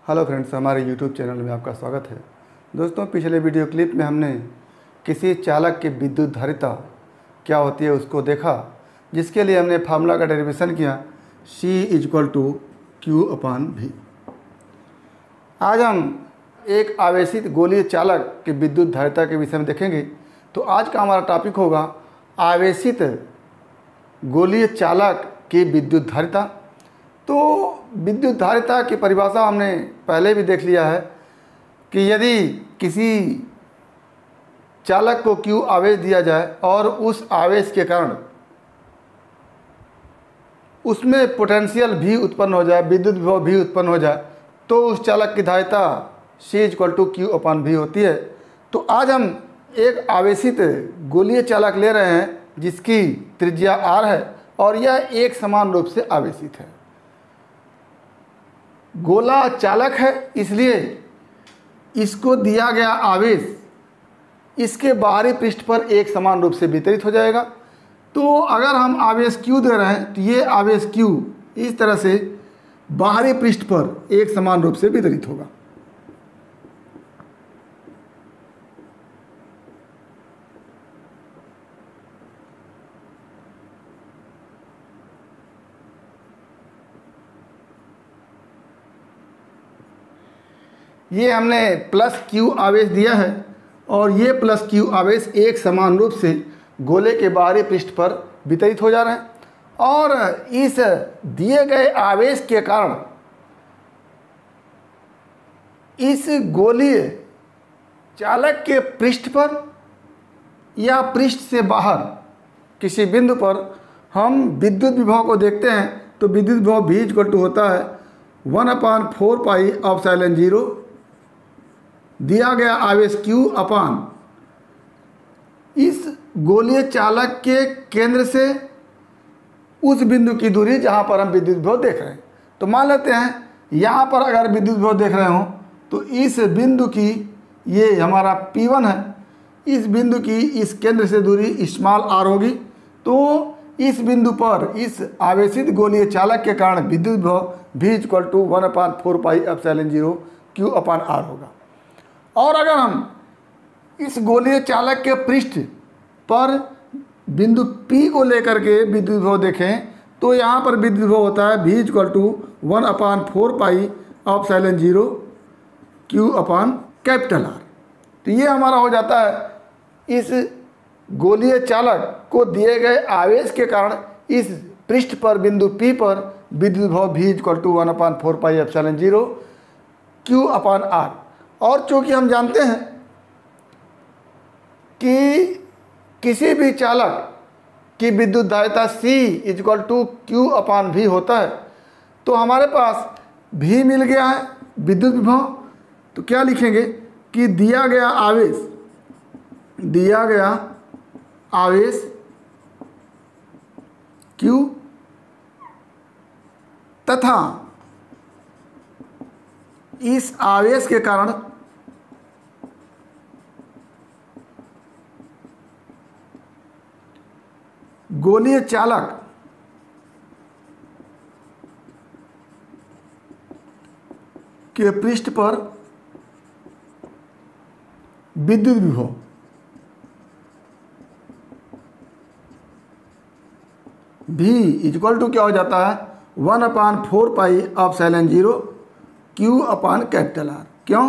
Hello friends, हमारे YouTube channel में आपका स्वागत है। दोस्तों, पिछले वीडियो क्लिप में हमने किसी चालक की विद्युत धारिता क्या होती है उसको देखा, जिसके लिए हमने फार्मूला का डेरिवेशन किया C = Q/V। आज हम एक आवेशित गोलीय चालक की विद्युत धारिता के विषय में देखेंगे। तो आज का हमारा टॉपिक होगा आवेशित गोलीय चालक की विद्युत धारिता। तो विद्युत धारिता की परिभाषा हमने पहले भी देख लिया है कि यदि किसी चालक को Q आवेश दिया जाए और उस आवेश के कारण उसमें पोटेंशियल भी उत्पन्न हो जाए, विद्युत विभव भी उत्पन्न हो जाए, तो उस चालक की धारिता C = Q/V होती है। तो आज हम एक आवेशित गोलीय चालक ले रहे हैं जिसकी त्रिज्या R है और यह एक समान रूप से आवेशित है। गोला चालक है, इसलिए इसको दिया गया आवेश इसके बाहरी पृष्ठ पर एक समान रूप से वितरित हो जाएगा। तो अगर हम आवेश Q दे रहे हैं तो ये आवेश Q इस तरह से बाहरी पृष्ठ पर एक समान रूप से वितरित होगा। ये हमने +Q आवेश दिया है और ये +Q आवेश एक समान रूप से गोले के बाहरी पृष्ठ पर वितरित हो जा रहे हैं और इस दिए गए आवेश के कारण इस गोलीय चालक के पृष्ठ पर या पृष्ठ से बाहर किसी बिंदु पर हम विद्युत विभव को देखते हैं। तो विद्युत विभव V होता है 1/4πε0 दिया गया आवेश Q अपान इस गोलीय चालक के केंद्र से उस बिंदु की दूरी जहां पर हम विद्युत विभव देख रहे हैं। तो मान लेते हैं यहां पर अगर विद्युत विभव देख रहे हो तो इस बिंदु की, ये हमारा P1 है, इस बिंदु की इस केंद्र से दूरी r होगी। तो इस बिंदु पर इस आवेशित गोलीय चालक के कारण विद्युत विभव V = 1/4πε0 Q/R होगा। और अगर हम इस गोलीय चालक के पृष्ठ पर बिंदु P को लेकर के विद्युत विभव देखें तो यहाँ पर विद्युत विभव होता है V = 1/4πε0 Q/R। तो ये हमारा हो जाता है इस गोलीय चालक को दिए गए आवेश के कारण इस पृष्ठ पर बिंदु P पर विद्युत विभव V = 1/4πε0 Q/R। और चूँकि हम जानते हैं कि किसी भी चालक की विद्युत धारिता C = Q/V होता है, तो हमारे पास V मिल गया है विद्युत विभव। तो क्या लिखेंगे कि दिया गया आवेश Q तथा इस आवेश के कारण गोलीय चालक के पृष्ठ पर विद्युत विभव V = क्या हो जाता है 1/4πε0 Q/R। क्यों?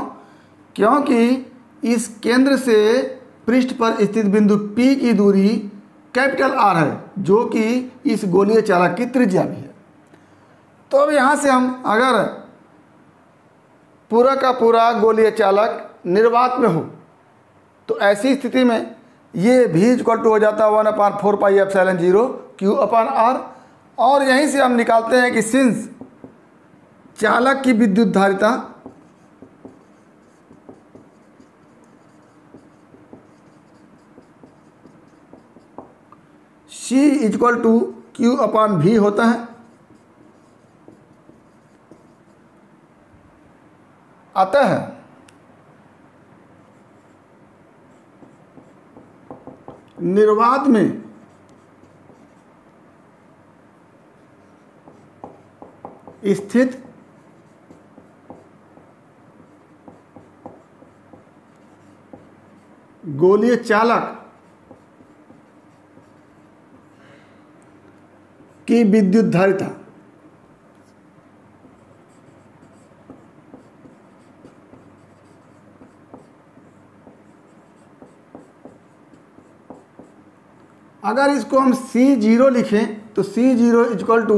क्योंकि इस केंद्र से पृष्ठ पर स्थित बिंदु P की दूरी R है, जो कि इस गोलीय चालक की त्रिज्या भी है। तो अब यहाँ से हम अगर पूरा का पूरा गोलीय चालक निर्वात में हो तो ऐसी स्थिति में ये V = हो जाता है 1/4πε0 Q/R। और यहीं से हम निकालते हैं कि सिंस चालक की विद्युत धारिता C = Q/V होता है, अतः निर्वात में स्थित गोलीय चालक की विद्युत धारिता अगर इसको हम C0 लिखें तो C0 equal to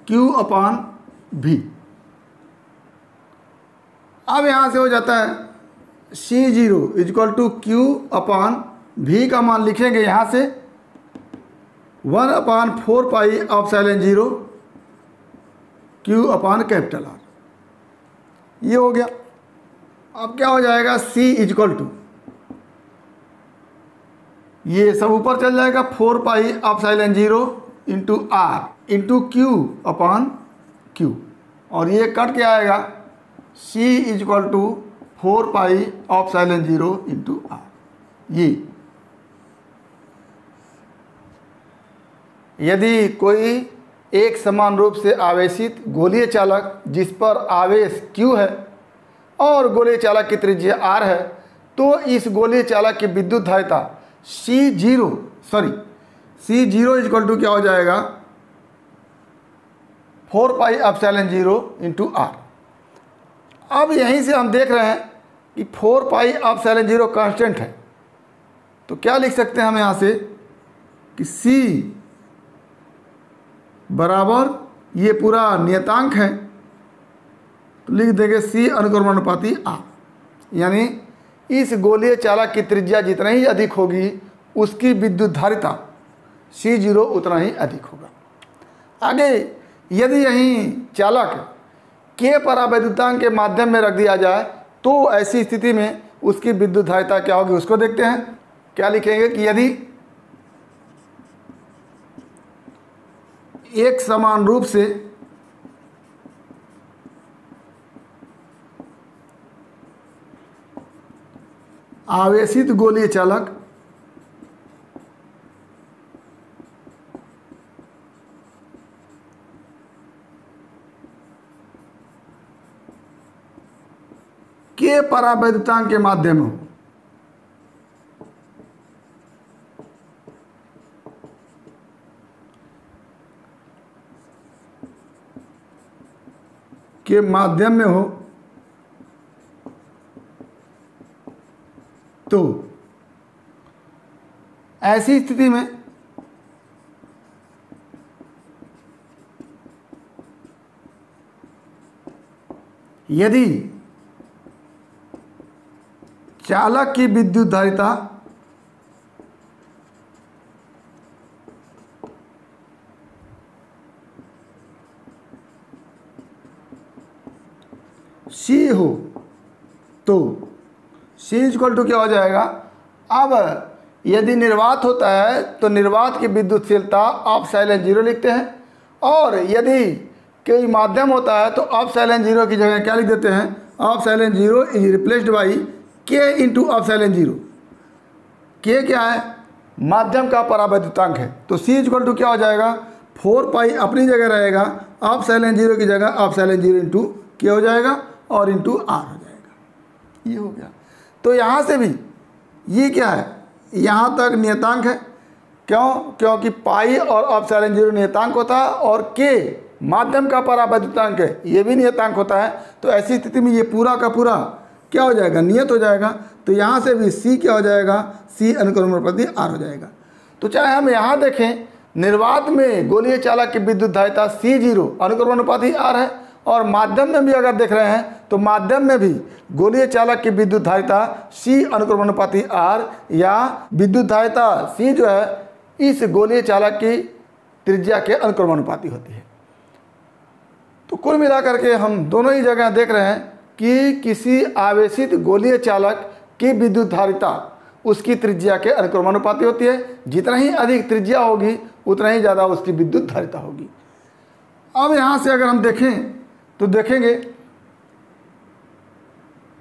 Q upon V। अब यहाँ से हो जाता है C0 equal to Q upon V का मान लिखेंगे यहाँ से 1/4 pi epsilon 0 Q upon capital R, ये हो गया। अब क्या हो जाएगा C इक्वल टू, ये सब ऊपर चल जाएगा 4 pi epsilon 0 into R into Q upon Q, और ये कट के आएगा C equal to 4 pi epsilon 0 into R। ये यदि कोई एक समान रूप से आवेशित गोलीय चालक जिस पर आवेश Q है और गोलीय चालक की त्रिज्या R है, तो इस गोलीय चालक की विद्युत धारिता C0 इक्वल टू क्या हो जाएगा 4 पाई एप्सिलॉन 0 इंटू R। अब यहीं से हम देख रहे हैं कि 4 पाई एप्सिलॉन 0 कांस्टेंट है, तो क्या लिख सकते हैं हम यहाँ से कि C बराबर, ये पूरा नियतांक है तो लिख देंगे C अनुक्रमणानुपाती R, यानी इस गोलीय चालक की त्रिज्या जितना ही अधिक होगी उसकी विद्युत धारिता C0 उतना ही अधिक होगा। आगे यदि यहीं चालक के परावैद्युतांक के माध्यम में रख दिया जाए तो ऐसी स्थिति में उसकी विद्युत धारिता क्या होगी उसको देखते हैं। क्या लिखेंगे कि यदि एक समान रूप से आवेशित गोलीय चालक के परावैद्युतांक के माध्यम हो के माध्यम में हो तो ऐसी स्थिति में यदि चालक की विद्युत धारिता C हो तो C इक्वल टू क्या हो जाएगा। अब यदि निर्वात होता है तो निर्वात की विद्युतशीलता एप्सिलॉन 0 लिखते हैं, और यदि कोई माध्यम होता है तो एप्सिलॉन 0 की जगह क्या लिख देते हैं, epsilon 0 is replaced by K into epsilon 0। K क्या है, माध्यम का परावैद्युतांक है, तो C इक्वल टू क्या हो जाएगा 4 पाई अपनी जगह रहेगा, एप्सिलॉन 0 की जगह एप्सिलॉन 0 इंटू K हो जाएगा और इंटू R हो जाएगा। ये हो गया। तो यहाँ से भी ये क्या है, यहाँ तक नियतांक है, क्यों, क्योंकि पाई और एप्सिलॉन 0 नियतांक होता है और K माध्यम का परावैद्युतांक है, ये भी नियतांक होता है। तो ऐसी स्थिति में ये पूरा का पूरा क्या हो जाएगा, नियत हो जाएगा। तो यहाँ से भी C क्या हो जाएगा, C अनुक्रमणानुपाती R हो जाएगा। तो चाहे हम यहाँ देखें निर्वात में गोलीय चालक की विद्युत धारिता C0 अनुक्रमणानुपाती R है, और माध्यम में भी अगर देख रहे हैं तो माध्यम में भी गोलीय चालक की विद्युत धारिता C अनुक्रमणानुपाती R, या विद्युत धारिता C जो है इस गोलीय चालक की त्रिज्या के अनुक्रमानुपाती होती है। तो कुल मिलाकर के हम दोनों ही जगह देख रहे हैं कि किसी आवेशित गोलीय चालक की विद्युत धारिता उसकी त्रिज्या के अनुक्रमानुपाती होती है। जितना ही अधिक त्रिज्या होगी उतना ही ज़्यादा उसकी विद्युत धारिता होगी। अब यहाँ से अगर हम देखें तो देखेंगे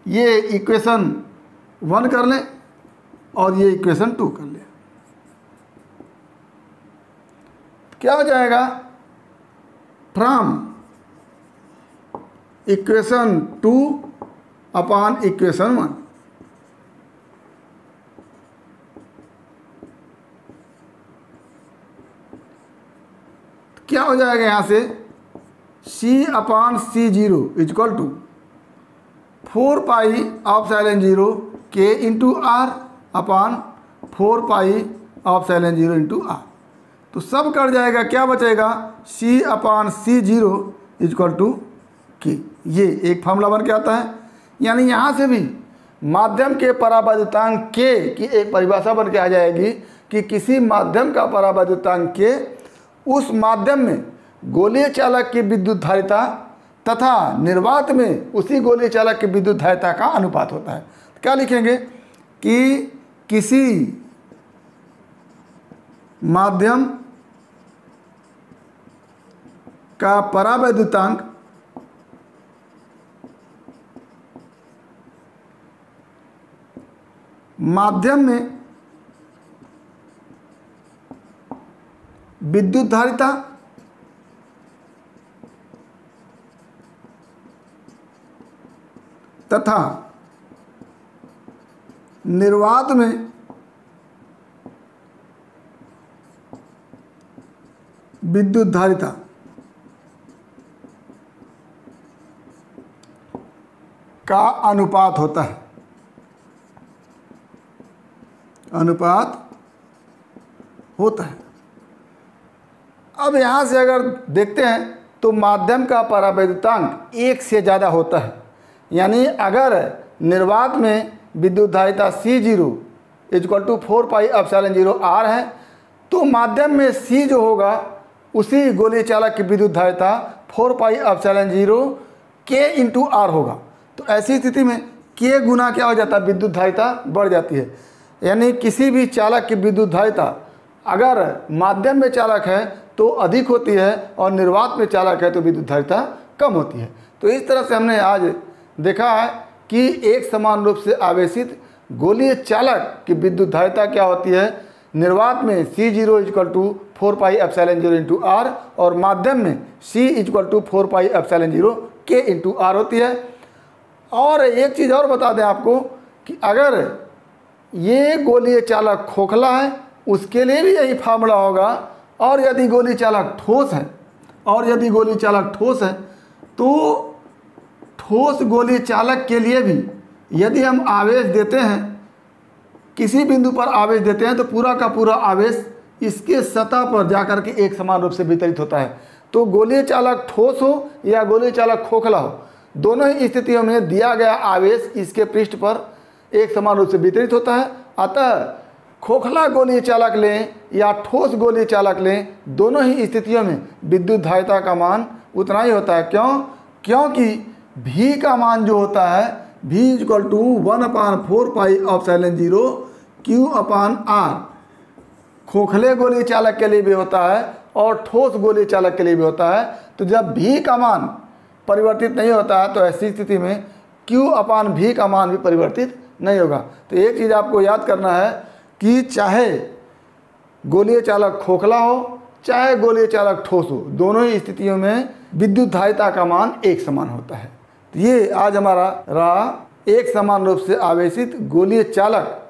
ये इक्वेशन 1 कर लें और ये इक्वेशन 2 कर लें, क्या हो जाएगा, फ्रॉम इक्वेशन 2 अपॉन इक्वेशन 1 क्या हो जाएगा यहाँ से, C upon C0 equal to 4 pi epsilon 0 K into R upon 4 pi epsilon 0 into R. तो सब कट जाएगा, क्या बचेगा, C upon C0 equal to K। ये एक फार्मूला बन के आता है। यानी यहाँ से भी माध्यम के परावैद्युतांक K की एक परिभाषा बन के आ जाएगी कि किसी माध्यम का परावैद्युतांक K उस माध्यम में गोलीय चालक की विद्युत धारिता तथा निर्वात में उसी गोलीय चालक की विद्युत धारिता का अनुपात होता है। तो क्या लिखेंगे कि किसी माध्यम का परावैद्युतांक माध्यम में विद्युत धारिता तथा निर्वात में विद्युत धारिता का अनुपात होता है। अनुपात होता है। अब यहाँ से अगर देखते हैं तो माध्यम का परावैद्युतांक 1 से ज़्यादा होता है। यानी अगर निर्वात में विद्युत धारिता C0 equal to 4 pi epsilon 0 R है, तो माध्यम में C जो होगा उसी गोलीय चालक की विद्युत धारिता 4 pi epsilon 0 K into R होगा। तो ऐसी स्थिति में K गुना क्या हो जाता है, विद्युत धारिता बढ़ जाती है। यानी किसी भी चालक की विद्युत धारिता अगर माध्यम में चालक है तो अधिक होती है और निर्वात में चालक है तो विद्युत धारिता कम होती है। तो इस तरह से हमने आज देखा है कि एक समान रूप से आवेशित गोलीय चालक की विद्युत धारिता क्या होती है, निर्वात में C0 equal to 4 pi epsilon 0 into R और माध्यम में C equal to 4 pi epsilon 0 K into R होती है। और एक चीज़ और बता दें आपको कि अगर ये गोलीय चालक खोखला है उसके लिए भी यही फार्मूला होगा, और यदि गोलीय चालक ठोस है तो ठोस गोलीय चालक के लिए भी यदि हम आवेश देते हैं, किसी बिंदु पर आवेश देते हैं तो पूरा का पूरा आवेश इसके सतह पर जाकर के एक समान रूप से वितरित होता है। तो गोलीय चालक ठोस हो या गोलीय चालक खोखला हो, दोनों ही स्थितियों में दिया गया आवेश इसके पृष्ठ पर एक समान रूप से वितरित होता है। अतः खोखला गोलीय चालक लें या ठोस गोलीय चालक लें, दोनों ही स्थितियों में विद्युत धारिता का मान उतना ही होता है। क्यों? क्योंकि V का मान जो होता है V equal to 1/4 pi epsilon 0 Q upon R खोखले गोलीय चालक के लिए भी होता है और ठोस गोलीय चालक के लिए भी होता है। तो जब V का मान परिवर्तित नहीं होता है तो ऐसी स्थिति में Q अपान V का मान भी परिवर्तित नहीं होगा। तो एक चीज़ आपको याद करना है कि चाहे गोलीय चालक खोखला हो चाहे गोलीय चालक ठोस हो, दोनों ही स्थितियों में विद्युत धारिता का मान एक समान होता है। तो ये आज हमारा रहा एक समान रूप से आवेशित गोलीय चालक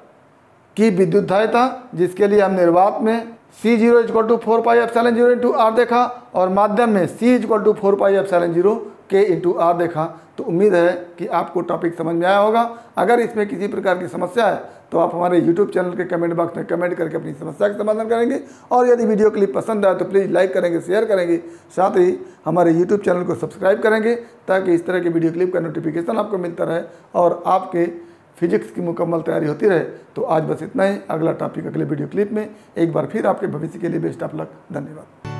की विद्युत धारिता, जिसके लिए हम निर्वात में C0 equal to 4 pi epsilon 0 into R देखा और माध्यम में C equal to 4 pi epsilon 0 K into R देखा। तो उम्मीद है कि आपको टॉपिक समझ में आया होगा। अगर इसमें किसी प्रकार की समस्या है तो आप हमारे YouTube चैनल के कमेंट बॉक्स में कमेंट करके अपनी समस्या का समाधान करेंगे। और यदि वीडियो क्लिप पसंद आए तो प्लीज़ लाइक करेंगे, शेयर करेंगे, साथ ही हमारे YouTube चैनल को सब्सक्राइब करेंगे ताकि इस तरह के वीडियो क्लिप का नोटिफिकेशन आपको मिलता रहे और आपके फिजिक्स की मुकम्मल तैयारी होती रहे। तो आज बस इतना ही। अगला टॉपिक अगले वीडियो क्लिप में। एक बार फिर आपके भविष्य के लिए बेस्ट ऑफ लक। धन्यवाद।